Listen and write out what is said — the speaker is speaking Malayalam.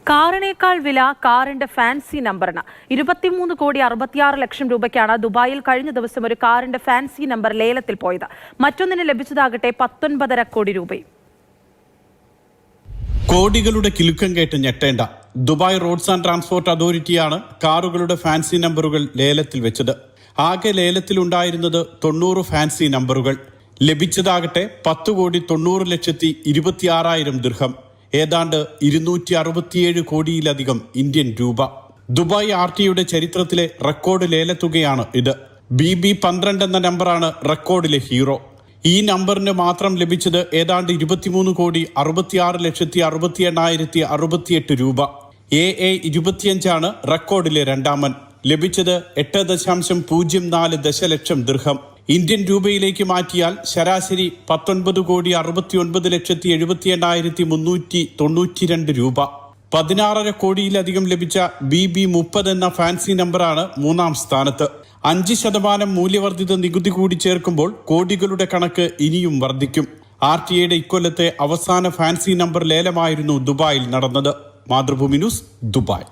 കാറിനേക്കാൾ വില കാറിന്റെ ഫാൻസി നമ്പറിന് 23,66,00,000 രൂപയ്ക്കാണ് ദുബായിൽ കഴിഞ്ഞ ദിവസം ഒരു കാറിന്റെ ഫാൻസി നമ്പർ ലേലത്തിൽ പോയത്. മറ്റൊന്നിന് ലഭിച്ചതാകട്ടെ 19.5 കോടി രൂപയും. കോടികളുടെ കിലുക്കം കേട്ട് ഞെട്ടേണ്ട. ദുബായ് റോഡ്സ് ആൻഡ് ട്രാൻസ്പോർട്ട് അതോറിറ്റിയാണ് കാറുകളുടെ ഫാൻസി നമ്പറുകൾ ലേലത്തിൽ വെച്ചത്. ആകെ ലേലത്തിലുണ്ടായിരുന്നത് 90 ഫാൻസി നമ്പറുകൾ. ലഭിച്ചതാകട്ടെ 10,90,26,000 ദിർഹം, ഏതാണ്ട് 267 കോടിയിലധികം ഇന്ത്യൻ രൂപ. ദുബായ് RTയുടെ ചരിത്രത്തിലെ റെക്കോർഡ് ലേലത്തുകയാണ് ഇത്. BB12 എന്ന നമ്പറാണ് റെക്കോർഡിലെ ഹീറോ. ഈ നമ്പറിന് മാത്രം ലഭിച്ചത് ഏതാണ്ട് 23,66,68,68 രൂപ. AA25 റെക്കോർഡിലെ രണ്ടാമൻ. ലഭിച്ചത് 8.04 ദശലക്ഷം ദിർഹം. ഇന്ത്യൻ രൂപയിലേക്ക് മാറ്റിയാൽ ശരാശരി 19,69,78,392 രൂപ. 16.5 കോടിയിലധികം ലഭിച്ച BB30 എന്ന ഫാൻസി നമ്പറാണ് മൂന്നാം സ്ഥാനത്ത്. 5% മൂല്യവർദ്ധിത നികുതി കൂടി ചേർക്കുമ്പോൾ കോടികളുടെ കണക്ക് ഇനിയും വർദ്ധിക്കും. RTയുടെ ഇക്കൊല്ലത്തെ അവസാന ഫാൻസി നമ്പർ ലേലമായിരുന്നു ദുബായിൽ നടന്നത്. Mathrubhumi news, Dubai.